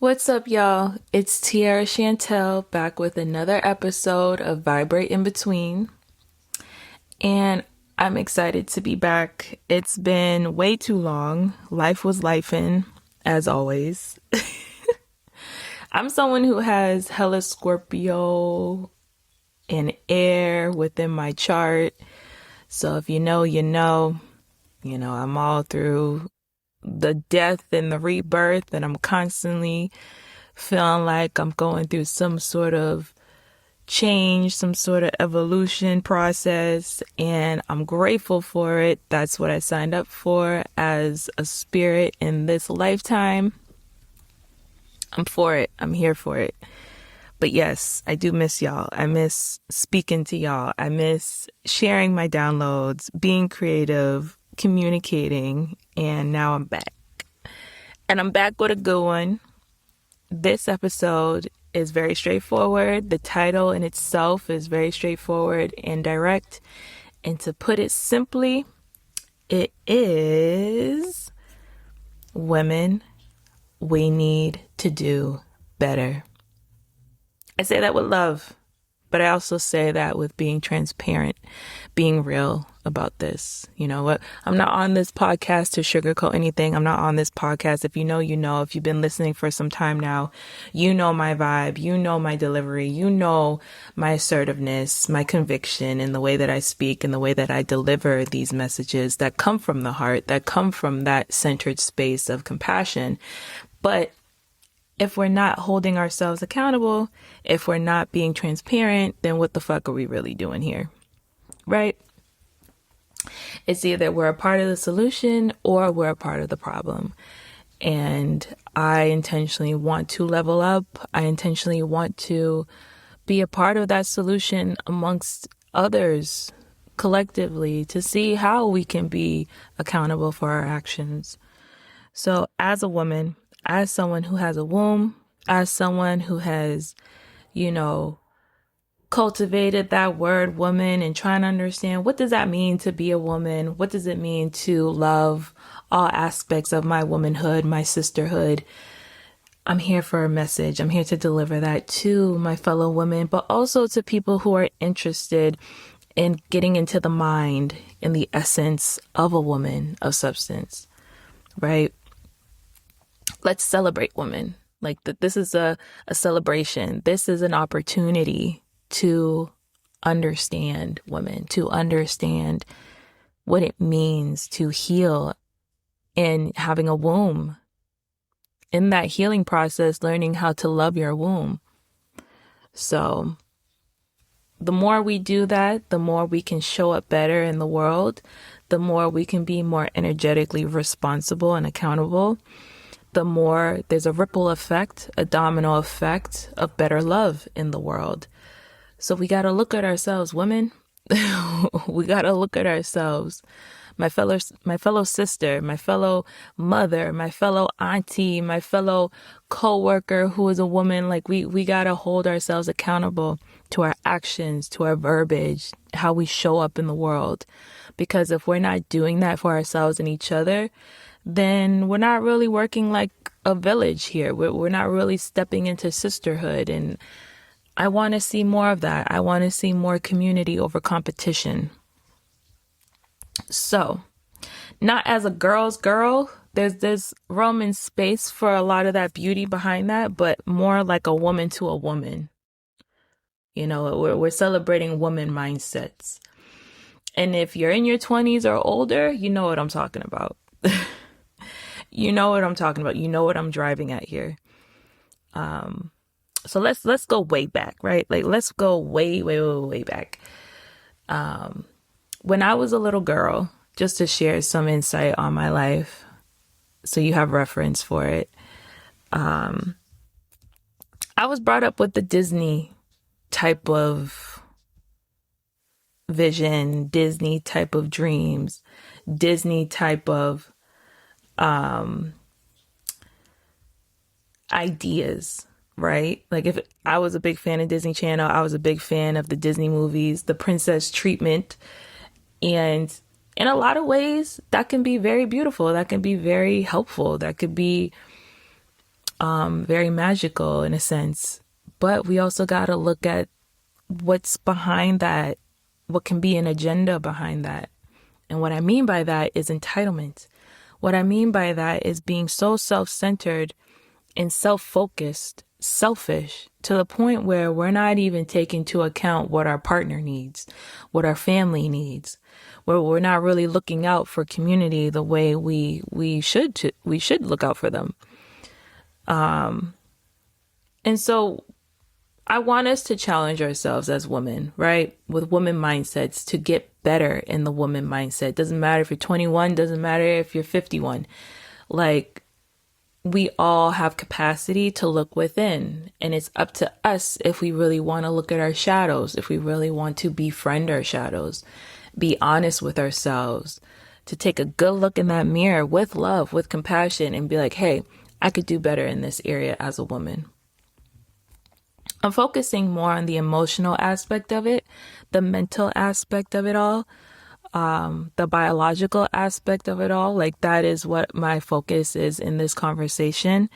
What's up, y'all? It's Tiara Chantel back with another episode of Vibrate in Between. And I'm excited to be back. It's been way too long. Life was lifing, as always. I'm someone who has hella Scorpio and air within my chart. So if you know, you know. I'm all through the death and the rebirth, and I'm constantly feeling like I'm going through some sort of change, some sort of evolution process, and I'm grateful for it. That's what I signed up for as a spirit in this lifetime. I'm for it. I'm here for it. But yes, I do miss y'all. I miss speaking to y'all. I miss sharing my downloads, being creative, communicating, and now I'm back. And I'm back with a good one. This episode is very straightforward. The title in itself is very straightforward and direct. And to put it simply, it is women, we need to do better. I say that with love, but I also say that with being transparent, being real about this. You know what? I'm not on this podcast to sugarcoat anything. I'm not on this podcast. If you know, you know. If you've been listening for some time now, you know my vibe. You know my delivery. You know my assertiveness, my conviction in the way that I speak and the way that I deliver these messages that come from the heart, that come from that centered space of compassion. But if we're not holding ourselves accountable, if we're not being transparent, then what the fuck are we really doing here? Right? It's either we're a part of the solution or we're a part of the problem. And I intentionally want to level up. I intentionally want to be a part of that solution amongst others collectively to see how we can be accountable for our actions. So as a woman, as someone who has a womb, as someone who has, cultivated that word woman and trying to understand what does that mean to be a woman? What does it mean to love all aspects of my womanhood, my sisterhood? I'm here for a message. I'm here to deliver that to my fellow women, but also to people who are interested in getting into the mind and the essence of a woman of substance, right? Let's celebrate women. Like that. This is a celebration. This is an opportunity to understand women, to understand what it means to heal in having a womb. In that healing process, learning how to love your womb. So the more we do that, the more we can show up better in the world, the more we can be more energetically responsible and accountable, the more there's a ripple effect, a domino effect of better love in the world. So we got to look at ourselves, women. We got to look at ourselves. My fellow sister, my fellow mother, my fellow auntie, my fellow coworker who is a woman. Like we got to hold ourselves accountable to our actions, to our verbiage, how we show up in the world. Because if we're not doing that for ourselves and each other, then we're not really working like a village here. We're not really stepping into sisterhood. And I want to see more of that. I want to see more community over competition. So, not as a girl's girl, there's room and space for a lot of that beauty behind that, but more like a woman to a woman. We're celebrating woman mindsets. And if you're in your 20s or older, you know what I'm talking about. You know what I'm talking about. You know what I'm driving at here. So let's go way back, right? Like let's go way back. When I was a little girl, just to share some insight on my life, so you have reference for it. I was brought up with the Disney type of vision, Disney type of dreams, Disney type of ideas, right? Like if I was a big fan of Disney Channel, I was a big fan of the Disney movies, the princess treatment. And in a lot of ways, that can be very beautiful. That can be very helpful. That could be very magical in a sense. But we also got to look at what's behind that, what can be an agenda behind that. And what I mean by that is entitlement. What I mean by that is being so self-centered and self-focused, selfish, to the point where we're not even taking into account what our partner needs, what our family needs, where we're not really looking out for community the way we should look out for them. And so I want us to challenge ourselves as women, right? With woman mindsets to get better in the woman mindset. Doesn't matter if you're 21, doesn't matter if you're 51. Like, we all have capacity to look within, and it's up to us if we really want to look at our shadows, if we really want to befriend our shadows, be honest with ourselves, to take a good look in that mirror with love, with compassion, and be like, hey, I could do better in this area as a woman. I'm focusing more on the emotional aspect of it, the mental aspect of it all, the biological aspect of it all. Like, that is what my focus is in this conversation.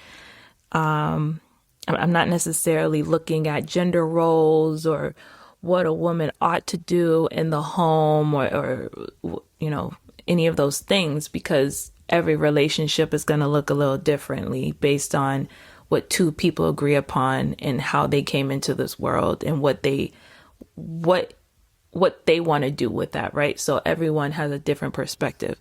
I'm not necessarily looking at gender roles or what a woman ought to do in the home or any of those things, because every relationship is going to look a little differently based on what two people agree upon and how they came into this world and what they want to do with that, right? So everyone has a different perspective.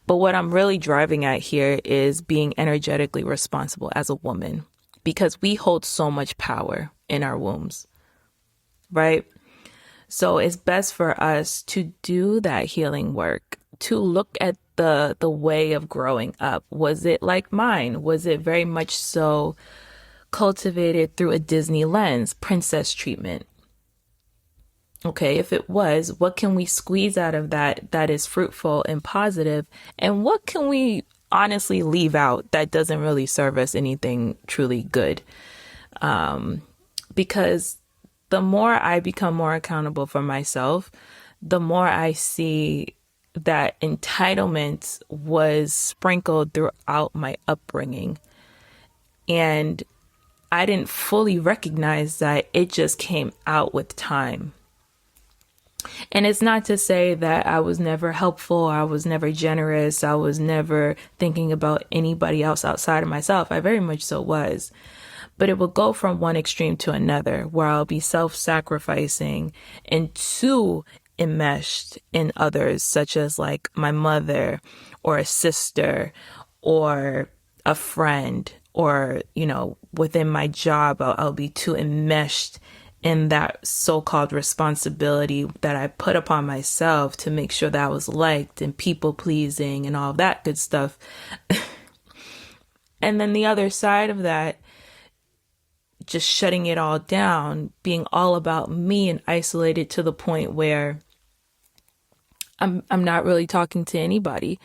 But what I'm really driving at here is being energetically responsible as a woman, because we hold so much power in our wombs, right? So it's best for us to do that healing work, to look at the way of growing up. Was it like mine? Was it very much so cultivated through a Disney lens, princess treatment? Okay, if it was, what can we squeeze out of that is fruitful and positive? And what can we honestly leave out that doesn't really serve us anything truly good? Because the more I become more accountable for myself, the more I see that entitlement was sprinkled throughout my upbringing. And I didn't fully recognize that it just came out with time. And it's not to say that I was never helpful, I was never generous, I was never thinking about anybody else outside of myself. I very much so was. But it will go from one extreme to another, where I'll be self-sacrificing and too enmeshed in others, such as like my mother or a sister or a friend, or, within my job, I'll be too enmeshed in that so-called responsibility that I put upon myself to make sure that I was liked, and people pleasing and all that good stuff. And then the other side of that, just shutting it all down, being all about me and isolated to the point where I'm not really talking to anybody.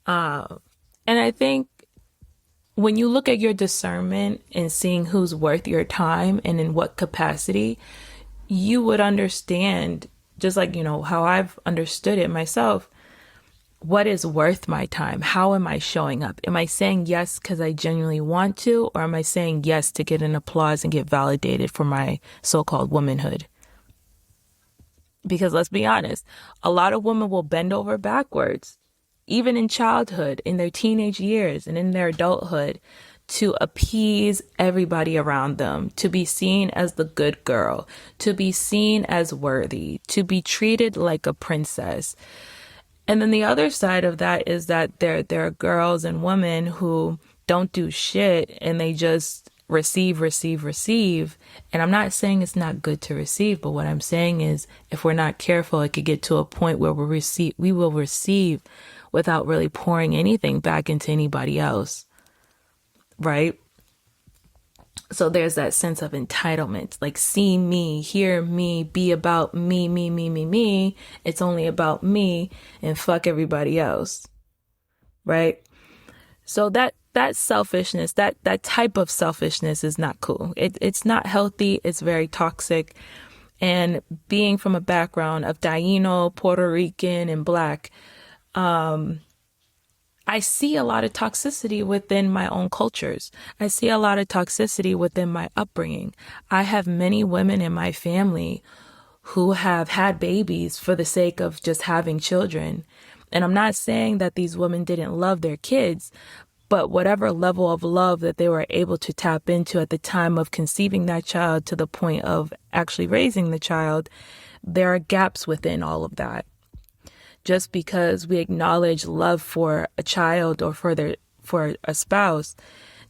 And I think when you look at your discernment and seeing who's worth your time and in what capacity, you would understand, just like, how I've understood it myself, what is worth my time? How am I showing up? Am I saying yes because I genuinely want to, or am I saying yes to get an applause and get validated for my so-called womanhood? Because let's be honest, a lot of women will bend over backwards, even in childhood, in their teenage years, and in their adulthood, to appease everybody around them, to be seen as the good girl, to be seen as worthy, to be treated like a princess. And then the other side of that is that there are girls and women who don't do shit and they just receive. And I'm not saying it's not good to receive, but what I'm saying is if we're not careful, it could get to a point where we will receive without really pouring anything back into anybody else, right? So there's that sense of entitlement, like see me, hear me, be about me. It's only about me and fuck everybody else, right? So that selfishness, that type of selfishness is not cool. It's not healthy. It's very toxic. And being from a background of Taino, Puerto Rican, and Black, I see a lot of toxicity within my own cultures. I see a lot of toxicity within my upbringing. I have many women in my family who have had babies for the sake of just having children. And I'm not saying that these women didn't love their kids, but whatever level of love that they were able to tap into at the time of conceiving that child to the point of actually raising the child, there are gaps within all of that. Just because we acknowledge love for a child or for a spouse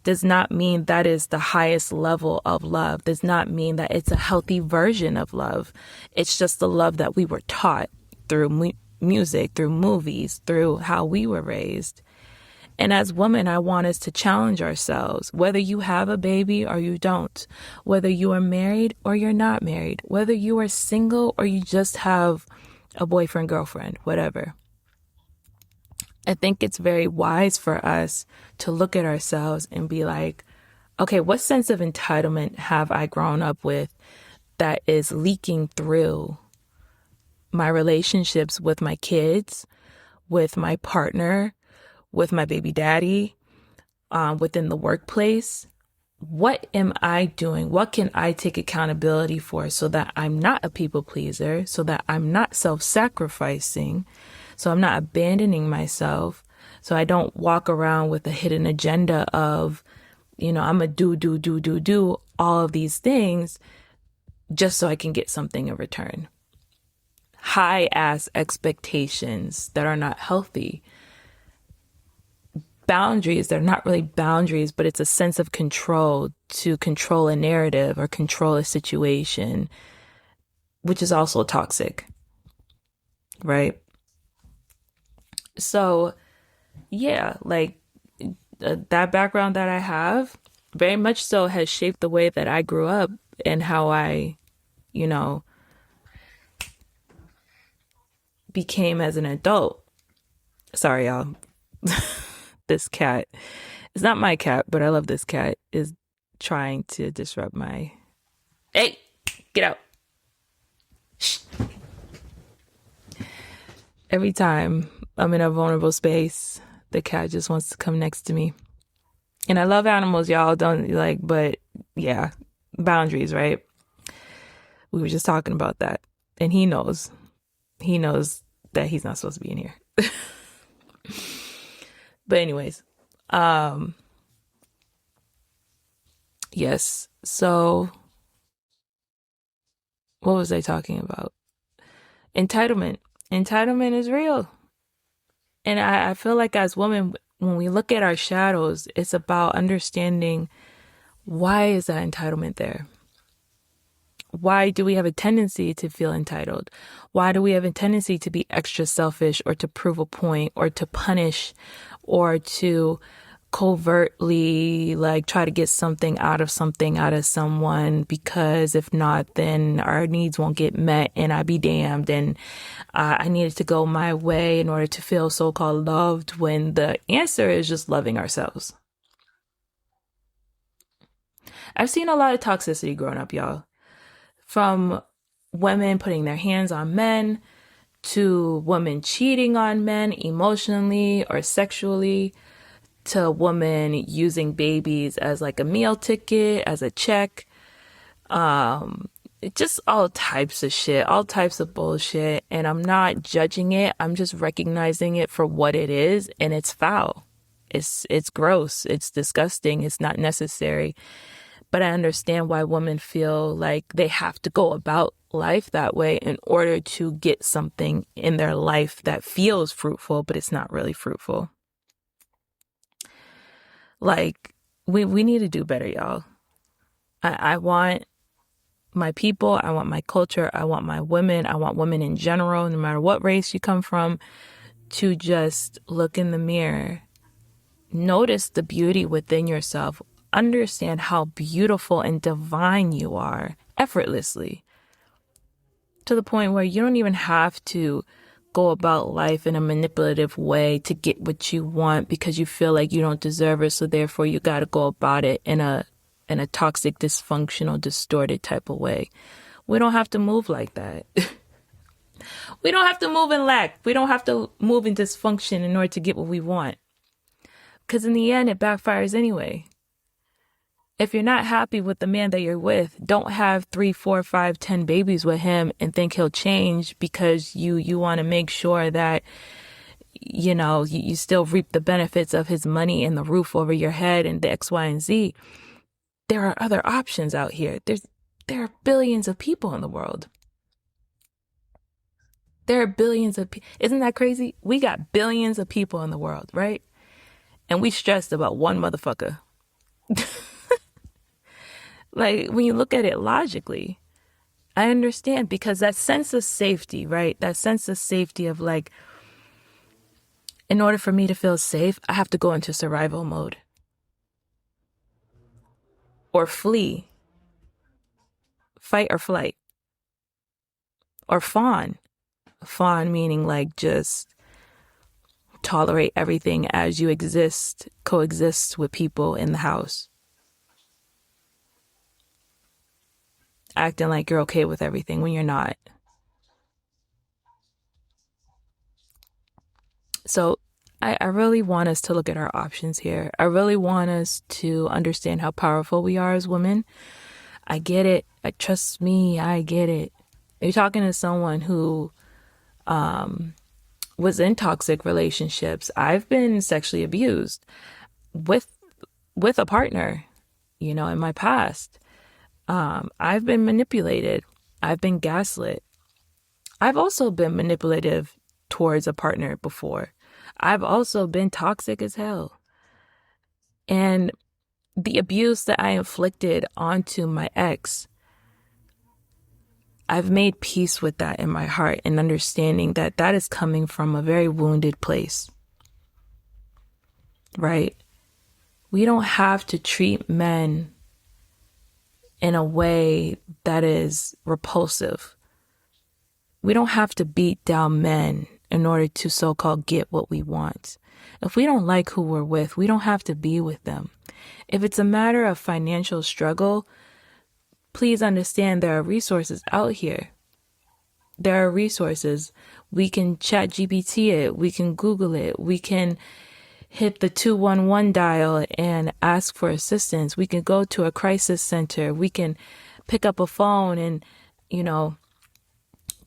does not mean that is the highest level of love. Does not mean that it's a healthy version of love. It's just the love that we were taught through music, through movies, through how we were raised. And as women, I want us to challenge ourselves, whether you have a baby or you don't, whether you are married or you're not married, whether you are single or you just have a boyfriend, girlfriend, whatever. I think it's very wise for us to look at ourselves and be like, okay, what sense of entitlement have I grown up with that is leaking through my relationships with my kids, with my partner, with my baby daddy, within the workplace? What am I doing? What can I take accountability for so that I'm not a people pleaser, so that I'm not self-sacrificing, so I'm not abandoning myself, so I don't walk around with a hidden agenda of, I'm a do all of these things just so I can get something in return. High ass expectations that are not healthy. Boundaries, they're not really boundaries, but it's a sense of control to control a narrative or control a situation, which is also toxic, right? So, yeah, like that background that I have very much so has shaped the way that I grew up and how I, became as an adult. Sorry, y'all. This cat, it's not my cat, but I love this cat, is trying to disrupt my... Hey, get out. Shh. Every time I'm in a vulnerable space, the cat just wants to come next to me. And I love animals, y'all. Don't like, but yeah, boundaries, right? We were just talking about that. And he knows. He knows that he's not supposed to be in here. But anyways, yes. So what was I talking about? Entitlement. Entitlement is real. And I feel like as women, when we look at our shadows, it's about understanding, why is that entitlement there? Why do we have a tendency to feel entitled? Why do we have a tendency to be extra selfish or to prove a point or to punish or to covertly try to get something out of someone, because if not, then our needs won't get met and I be damned, and I needed to go my way in order to feel so-called loved, when the answer is just loving ourselves. I've seen a lot of toxicity growing up, y'all. From women putting their hands on men, to women cheating on men emotionally or sexually, to women using babies as like a meal ticket, as a check. Just all types of shit, all types of bullshit. And I'm not judging it. I'm just recognizing it for what it is. And it's foul. It's gross. It's disgusting. It's not necessary. But I understand why women feel like they have to go about life that way in order to get something in their life that feels fruitful, but it's not really fruitful. Like, we need to do better, y'all. I want my people, I want my culture, I want my women, I want women in general, no matter what race you come from, to just look in the mirror, notice the beauty within yourself, understand how beautiful and divine you are effortlessly, to the point where you don't even have to go about life in a manipulative way to get what you want because you feel like you don't deserve it, so therefore you got to go about it in a toxic, dysfunctional, distorted type of way. We don't have to move like that. We don't have to move in lack. We don't have to move in dysfunction in order to get what we want. Because in the end, it backfires anyway. If you're not happy with the man that you're with, don't have 3, 4, 5, 10 babies with him and think he'll change because you want to make sure that, you still reap the benefits of his money and the roof over your head and the X, Y, and Z. There are other options out here. There are billions of people in the world. There are billions of people. Isn't that crazy? We got billions of people in the world, right? And we stressed about one motherfucker. Like, when you look at it logically, I understand, because that sense of safety, right? That sense of safety of like, in order for me to feel safe, I have to go into survival mode or flee, fight or flight, or fawn. Fawn meaning like just tolerate everything as you coexist with people in the house. Acting like you're okay with everything when you're not. So I really want us to look at our options here. I really want us to understand how powerful we are as women. I get it. Trust me, I get it. You're talking to someone who was in toxic relationships. I've been sexually abused with a partner, in my past. I've been manipulated. I've been gaslit. I've also been manipulative towards a partner before. I've also been toxic as hell. And the abuse that I inflicted onto my ex, I've made peace with that in my heart and understanding that that is coming from a very wounded place. Right? We don't have to treat men in a way that is repulsive. We don't have to beat down men in order to so-called get what we want. If we don't like who we're with, we don't have to be with them. If it's a matter of financial struggle, please understand there are resources out here. There are resources. We can chat GPT it. We can Google it. We can hit the 211 dial and ask for assistance. We can go to a crisis center. We can pick up a phone and,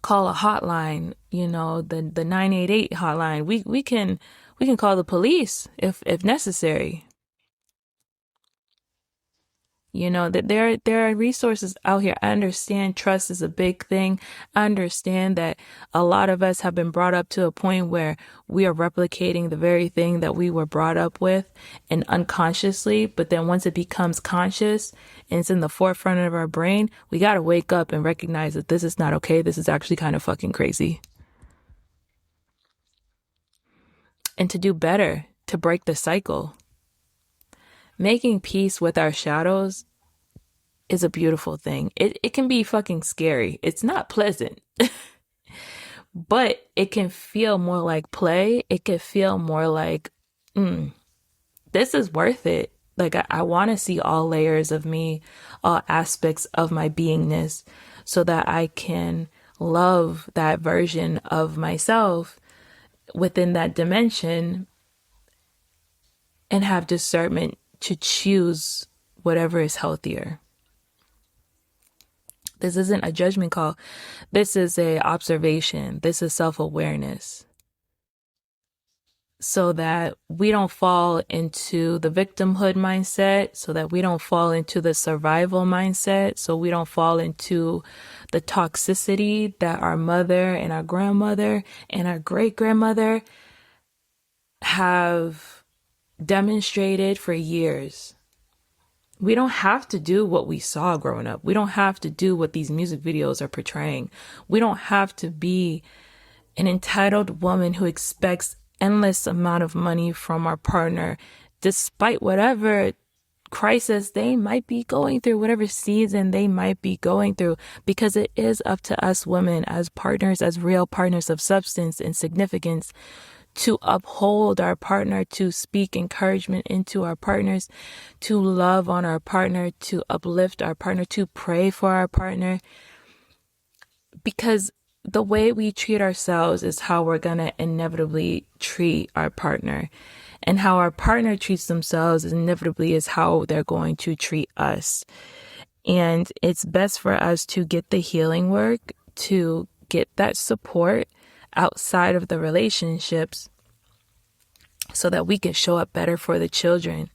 call a hotline, the 988 hotline. We can call the police if necessary. That there are resources out here. I understand trust is a big thing. I understand that a lot of us have been brought up to a point where we are replicating the very thing that we were brought up with, and unconsciously. But then once it becomes conscious and it's in the forefront of our brain, we got to wake up and recognize that this is not okay. This is actually kind of fucking crazy. And to do better, to break the cycle. Making peace with our shadows is a beautiful thing. It can be fucking scary. It's not pleasant. But it can feel more like play. It can feel more like, this is worth it. Like, I want to see all layers of me, all aspects of my beingness, so that I can love that version of myself within that dimension and have discernment to choose whatever is healthier. This isn't a judgment call. This is a observation. This is self-awareness. So that we don't fall into the victimhood mindset, so that we don't fall into the survival mindset, so we don't fall into the toxicity that our mother and our grandmother and our great-grandmother have demonstrated for years. We don't have to do what we saw growing up. We don't have to do what these music videos are portraying. We don't have to be an entitled woman who expects endless amount of money from our partner, despite whatever crisis they might be going through, whatever season they might be going through, because it is up to us women as partners, as real partners of substance and significance, to uphold our partner, to speak encouragement into our partners, to love on our partner, to uplift our partner, to pray for our partner. Because the way we treat ourselves is how we're going to inevitably treat our partner. And how our partner treats themselves inevitably is how they're going to treat us. And it's best for us to get the healing work, to get that support outside of the relationships so that we can show up better for the children,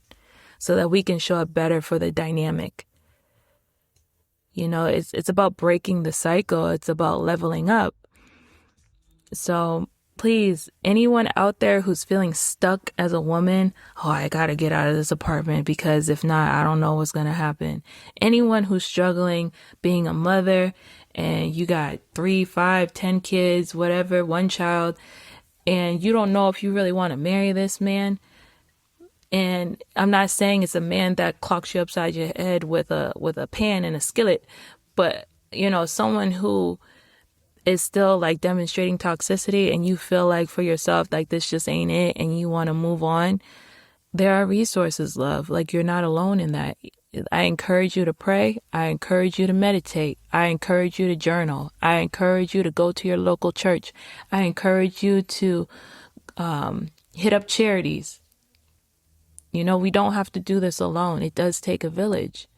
so that we can show up better for the dynamic. You know, it's about breaking the cycle. It's about leveling up. So please, anyone out there who's feeling stuck as a woman, oh, I gotta get out of this apartment because if not, I don't know what's gonna happen. Anyone who's struggling being a mother and you got 3, 5, 10 kids, whatever, one child, and you don't know if you really want to marry this man. And I'm not saying it's a man that clocks you upside your head with a pan and a skillet, but you know, someone who is still like demonstrating toxicity and you feel like for yourself like this just ain't it and you want to move on. There are resources, love. Like, you're not alone in that. I encourage you to pray. I encourage you to meditate. I encourage you to journal. I encourage you to go to your local church. I encourage you to hit up charities. You know, we don't have to do this alone. It does take a village.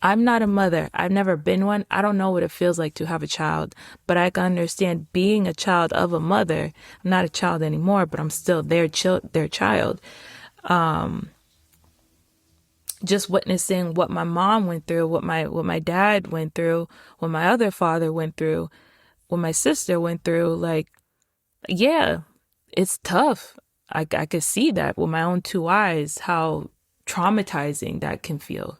I'm not a mother. I've never been one. I don't know what it feels like to have a child, but I can understand being a child of a mother. I'm not a child anymore, but I'm still their child. Just witnessing what my mom went through, what my dad went through, what my other father went through, what my sister went through. Like, yeah, it's tough. I could see that with my own 2 eyes, how traumatizing that can feel.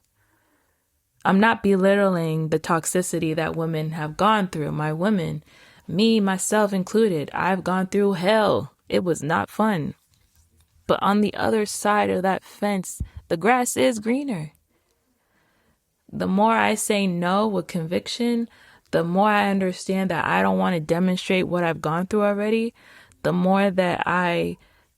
I'm not belittling the toxicity that women have gone through. My women, me, myself included, I've gone through hell. It was not fun. But on the other side of that fence, the grass is greener. The more I say no with conviction, the more I understand that I don't want to demonstrate what I've gone through already, the more that I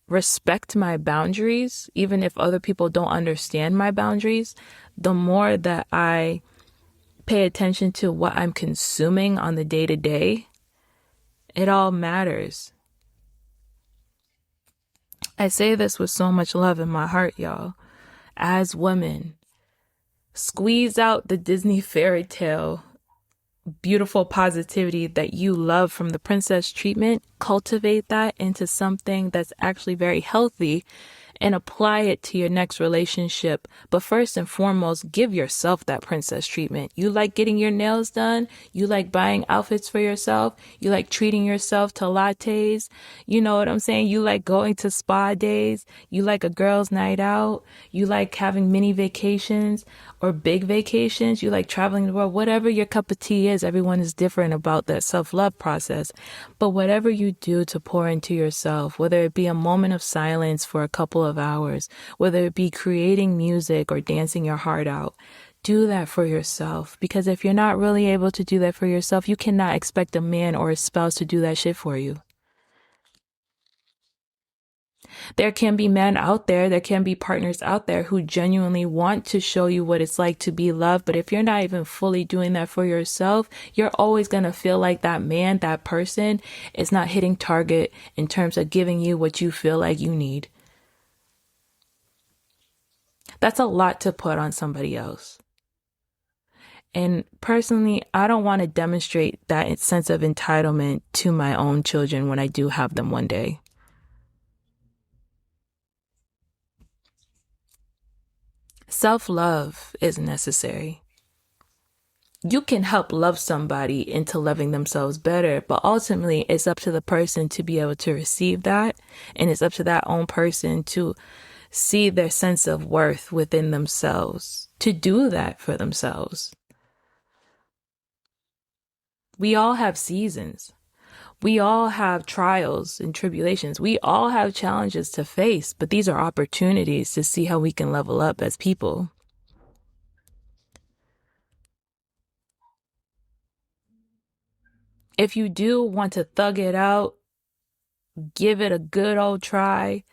respect my boundaries, even if other people don't understand my boundaries, the more that I pay attention to what I'm consuming on the day-to-day, it all matters. I say this with so much love in my heart, y'all. As women, squeeze out the Disney fairy tale beautiful positivity that you love from the princess treatment, cultivate that into something that's actually very healthy and apply it to your next relationship. But first and foremost, give yourself that princess treatment. You like getting your nails done. You like buying outfits for yourself. You like treating yourself to lattes. You know what I'm saying? You like going to spa days. You like a girls' night out. You like having mini vacations or big vacations. You like traveling the world. Whatever your cup of tea is, everyone is different about that self-love process. But whatever you do to pour into yourself, whether it be a moment of silence for a couple of hours, whether it be creating music or dancing your heart out, do that for yourself. Because if you're not really able to do that for yourself, you cannot expect a man or a spouse to do that shit for you. There can be men out there can be partners out there who genuinely want to show you what it's like to be loved. But if you're not even fully doing that for yourself, you're always going to feel like that man, that person is not hitting target in terms of giving you what you feel like you need. That's a lot to put on somebody else. And personally, I don't want to demonstrate that sense of entitlement to my own children when I do have them one day. Self-love is necessary. You can help love somebody into loving themselves better, but ultimately it's up to the person to be able to receive that. And it's up to that own person to see their sense of worth within themselves, to do that for themselves. We all have seasons. We all have trials and tribulations. We all have challenges to face, but these are opportunities to see how we can level up as people. If you do want to thug it out, give it a good old try,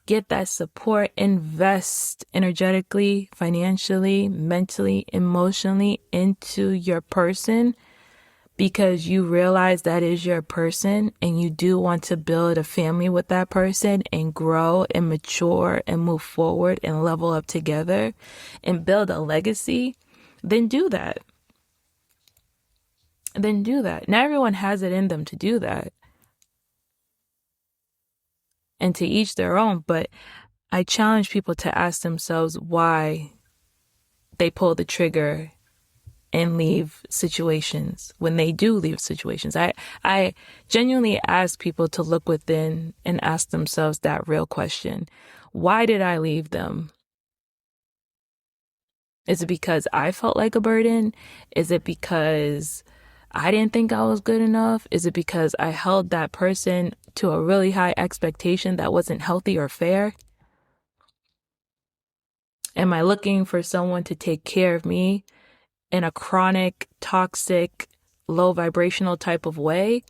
get that support, invest energetically, financially, mentally, emotionally into your person. because you realize that is your person and you do want to build a family with that person and grow and mature and move forward and level up together and build a legacy, then do that. Then do that. Not everyone has it in them to do that. And to each their own, but I challenge people to ask themselves why they pull the trigger and leave situations when they do leave situations. I genuinely ask people to look within and ask themselves that real question. Why did I leave them? Is it because I felt like a burden? Is it because I didn't think I was good enough? Is it because I held that person to a really high expectation that wasn't healthy or fair? Am I looking for someone to take care of me in a chronic, toxic, low vibrational type of way?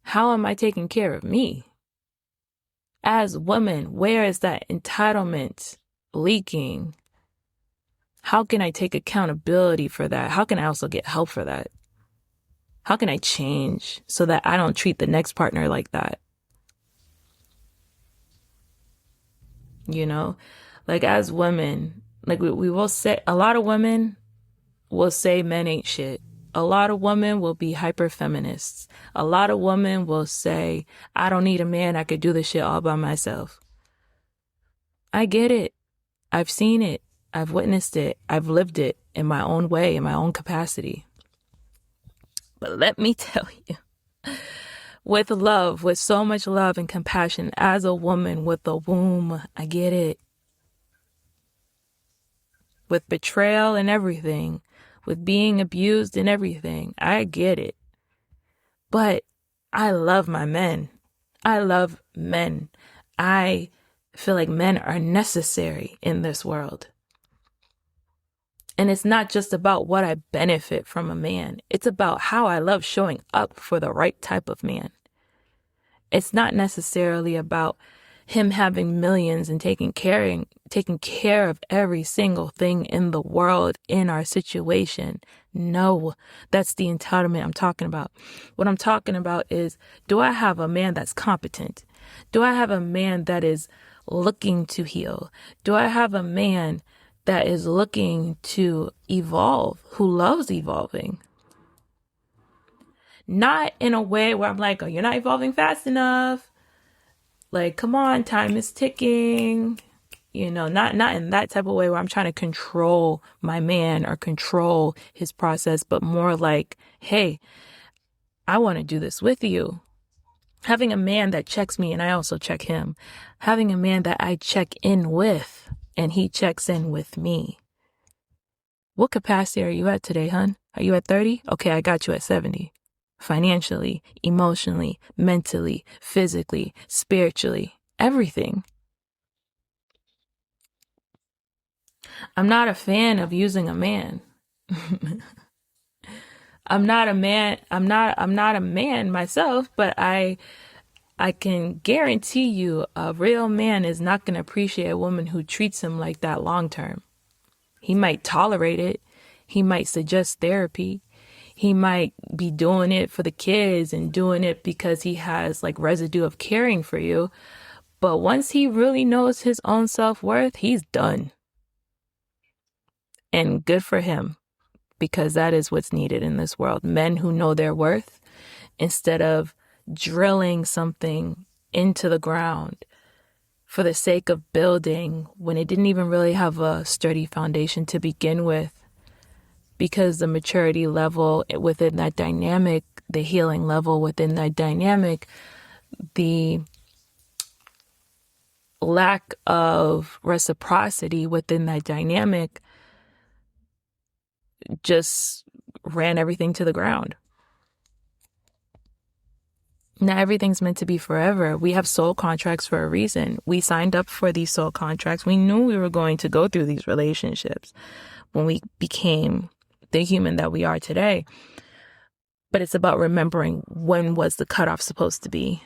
How am I taking care of me? As women, where is that entitlement leaking? How can I take accountability for that? How can I also get help for that? How can I change so that I don't treat the next partner like that? You know, like as women, like we will say, a lot of women will say men ain't shit. A lot of women will be hyper feminists. A lot of women will say, I don't need a man. I could do this shit all by myself. I get it. I've seen it. I've witnessed it. I've lived it in my own way, in my own capacity. But let me tell you, with love, with so much love and compassion, as a woman with a womb, I get it. With betrayal and everything, with being abused and everything, I get it. But I love my men. I love men. I feel like men are necessary in this world. And it's not just about what I benefit from a man. It's about how I love showing up for the right type of man. It's not necessarily about him having millions and taking care of every single thing in the world in our situation. No, that's the entitlement I'm talking about. What I'm talking about is, do I have a man that's competent? Do I have a man that is looking to heal? Do I have a man that is looking to evolve, who loves evolving? Not in a way where I'm like, oh, you're not evolving fast enough. Like, come on, time is ticking. You know, not in that type of way where I'm trying to control my man or control his process, but more like, hey, I want to do this with you. Having a man that checks me and I also check him. Having a man that I check in with and he checks in with me. What capacity are you at today, hun? Are you at 30? Okay, I got you at 70. Financially, emotionally, mentally, physically, spiritually, everything. I'm not a fan of using a man. I'm not a man myself, but I can guarantee you a real man is not going to appreciate a woman who treats him like that long term. He might tolerate it. He might suggest therapy. He might be doing it for the kids and doing it because he has like residue of caring for you. But once he really knows his own self-worth, he's done. And good for him, because that is what's needed in this world. Men who know their worth instead of drilling something into the ground for the sake of building when it didn't even really have a sturdy foundation to begin with, because the maturity level within that dynamic, the healing level within that dynamic, the lack of reciprocity within that dynamic just ran everything to the ground. Now everything's meant to be forever. We have soul contracts for a reason. We signed up for these soul contracts. We knew we were going to go through these relationships when we became the human that we are today. But it's about remembering, when was the cutoff supposed to be?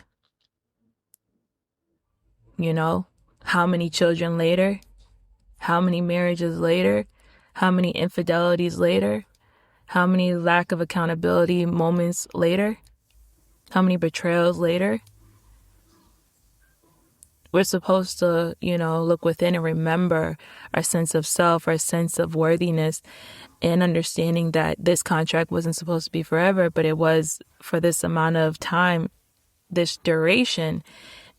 You know, how many children later? How many marriages later? How many infidelities later? How many lack of accountability moments later? How many betrayals later? We're supposed to, look within and remember our sense of self, our sense of worthiness, and understanding that this contract wasn't supposed to be forever, but it was for this amount of time, this duration.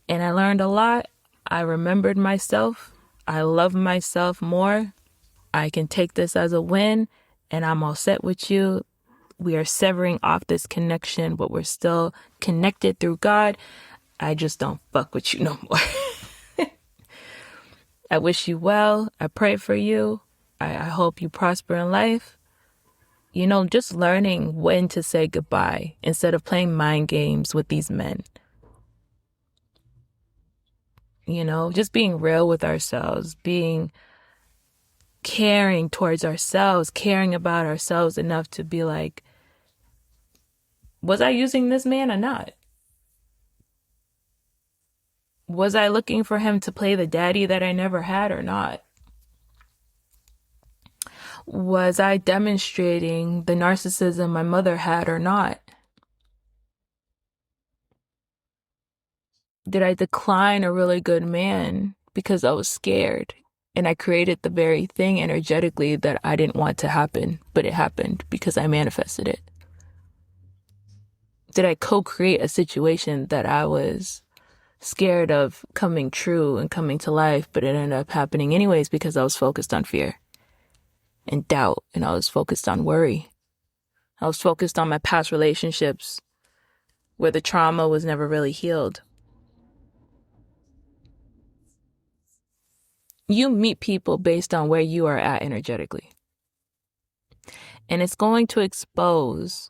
And I learned a lot. I remembered myself. I love myself more. I can take this as a win, and I'm all set with you. We are severing off this connection, but we're still connected through God. I just don't fuck with you no more. I wish you well. I pray for you. I hope you prosper in life. Just learning when to say goodbye instead of playing mind games with these men. Just being real with ourselves, being caring towards ourselves, caring about ourselves enough to be like, was I using this man or not? Was I looking for him to play the daddy that I never had or not? Was I demonstrating the narcissism my mother had or not? Did I decline a really good man because I was scared? And I created the very thing energetically that I didn't want to happen, but it happened because I manifested it. Did I co-create a situation that I was scared of coming true and coming to life, but it ended up happening anyways because I was focused on fear and doubt, and I was focused on worry. I was focused on my past relationships where the trauma was never really healed. You meet people based on where you are at energetically. And it's going to expose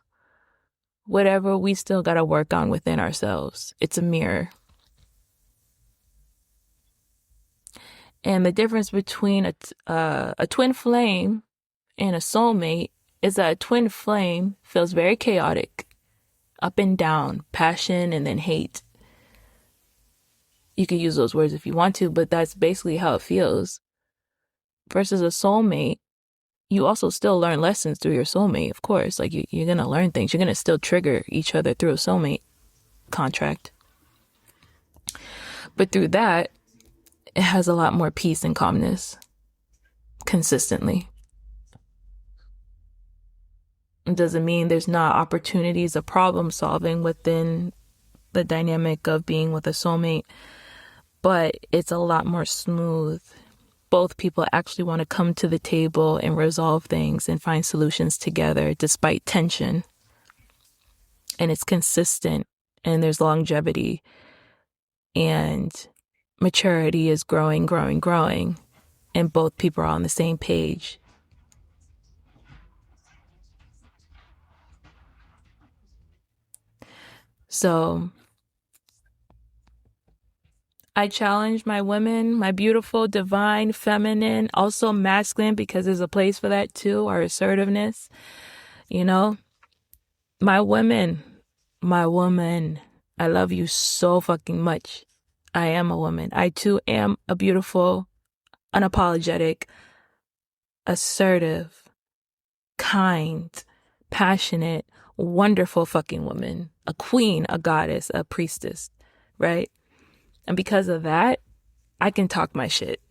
whatever we still got to work on within ourselves. It's a mirror. And the difference between a twin flame and a soulmate is that a twin flame feels very chaotic, up and down, passion and then hate. You can use those words if you want to, but that's basically how it feels. Versus a soulmate, you also still learn lessons through your soulmate, of course. Like you're going to learn things. You're going to still trigger each other through a soulmate contract. But through that, it has a lot more peace and calmness consistently. It doesn't mean there's not opportunities of problem solving within the dynamic of being with a soulmate, but it's a lot more smooth. Both people actually want to come to the table and resolve things and find solutions together despite tension. And it's consistent and there's longevity and maturity is growing, and both people are on the same page. So I challenge my women, my beautiful, divine, feminine, also masculine, because there's a place for that too, our assertiveness. My woman, I love you so fucking much. I am a woman. I too am a beautiful, unapologetic, assertive, kind, passionate, wonderful fucking woman. A queen, a goddess, a priestess, right? And because of that, I can talk my shit.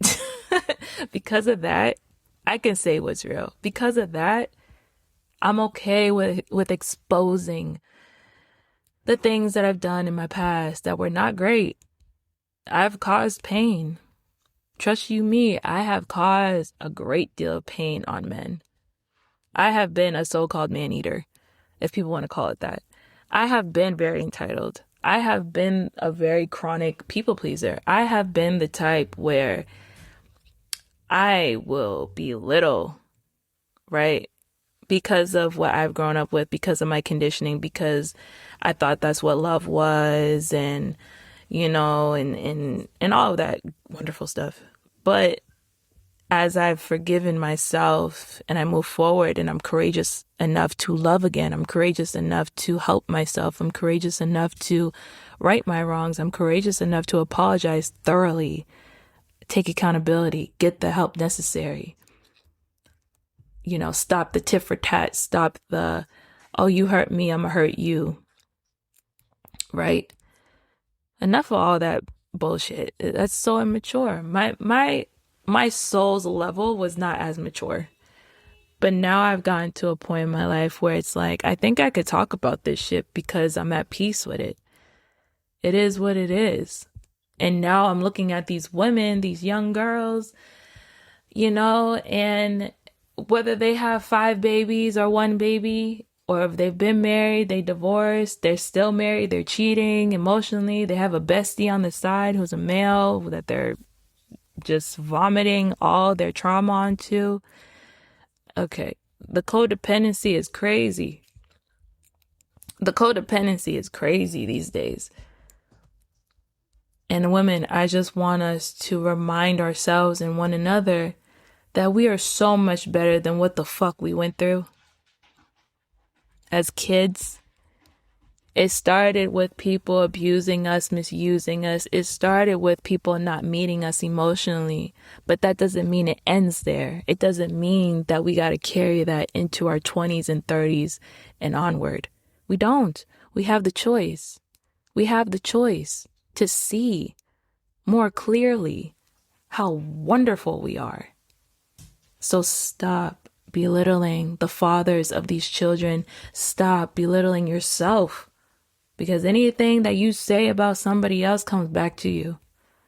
Because of that, I can say what's real. Because of that, I'm okay with exposing the things that I've done in my past that were not great. I've caused pain. Trust you me, I have caused a great deal of pain on men. I have been a so-called man-eater, if people want to call it that. I have been very entitled. I have been a very chronic people pleaser. I have been the type where I will belittle, right? Because of what I've grown up with, because of my conditioning, because I thought that's what love was, and and all of that wonderful stuff. But as I've forgiven myself and I move forward and I'm courageous enough to love again, I'm courageous enough to help myself, I'm courageous enough to right my wrongs, I'm courageous enough to apologize thoroughly, take accountability, get the help necessary. stop the tit for tat, stop the, oh, you hurt me, I'm gonna hurt you, right? Enough of all that bullshit. That's so immature. My soul's level was not as mature. But now I've gotten to a point in my life where it's like, I think I could talk about this shit because I'm at peace with it. It is what it is. And now I'm looking at these women, these young girls, and whether they have 5 babies or 1 baby, or if they've been married, they divorced, they're still married, they're cheating emotionally, they have a bestie on the side who's a male that they're just vomiting all their trauma onto. Okay, the codependency is crazy. The codependency is crazy these days. And women, I just want us to remind ourselves and one another that we are so much better than what the fuck we went through as kids. It started with people abusing us, misusing us. It started with people not meeting us emotionally. But that doesn't mean it ends there. It doesn't mean that we got to carry that into our 20s and 30s and onward. We don't. We have the choice. We have the choice to see more clearly how wonderful we are. So stop belittling the fathers of these children. Stop belittling yourself. Because anything that you say about somebody else comes back to you.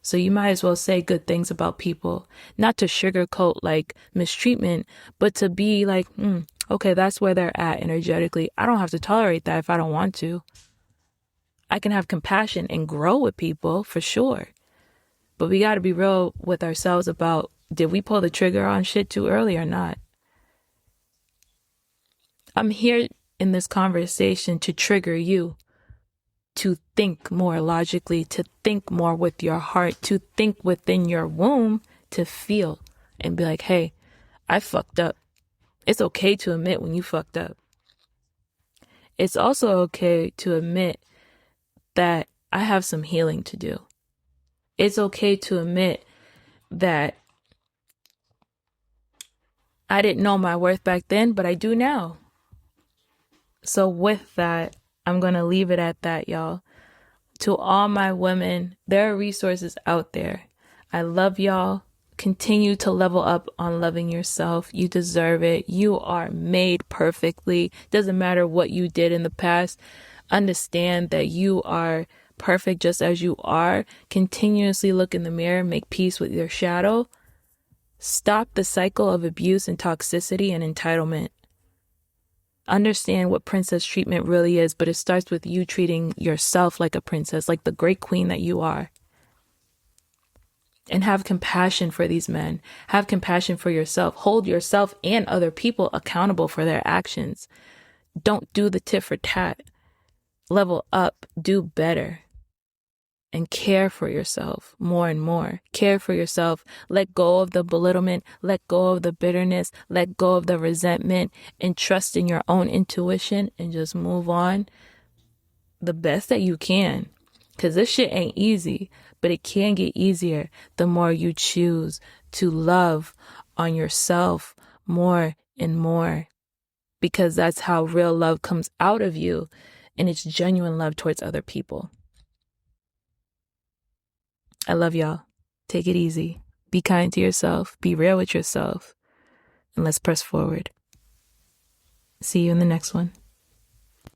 So you might as well say good things about people. Not to sugarcoat like mistreatment, but to be like, okay, that's where they're at energetically. I don't have to tolerate that if I don't want to. I can have compassion and grow with people for sure. But we got to be real with ourselves about, did we pull the trigger on shit too early or not? I'm here in this conversation to trigger you. To think more logically, to think more with your heart, to think within your womb, to feel and be like, hey, I fucked up. It's okay to admit when you fucked up. It's also okay to admit that I have some healing to do. It's okay to admit that I didn't know my worth back then, but I do now. So with that, I'm going to leave it at that, y'all. To all my women, there are resources out there. I love y'all. Continue to level up on loving yourself. You deserve it. You are made perfectly. Doesn't matter what you did in the past. Understand that you are perfect just as you are. Continuously look in the mirror. Make peace with your shadow. Stop the cycle of abuse and toxicity and entitlement. Understand what princess treatment really is, but it starts with you treating yourself like a princess, like the great queen that you are. And have compassion for these men. Have compassion for yourself. Hold yourself and other people accountable for their actions. Don't do the tit for tat. Level up. Do better. And care for yourself more and more. Care for yourself. Let go of the belittlement. Let go of the bitterness. Let go of the resentment. And trust in your own intuition. And just move on the best that you can. Because this shit ain't easy. But it can get easier the more you choose to love on yourself more and more. Because that's how real love comes out of you. And it's genuine love towards other people. I love y'all. Take it easy. Be kind to yourself. Be real with yourself. And let's press forward. See you in the next one.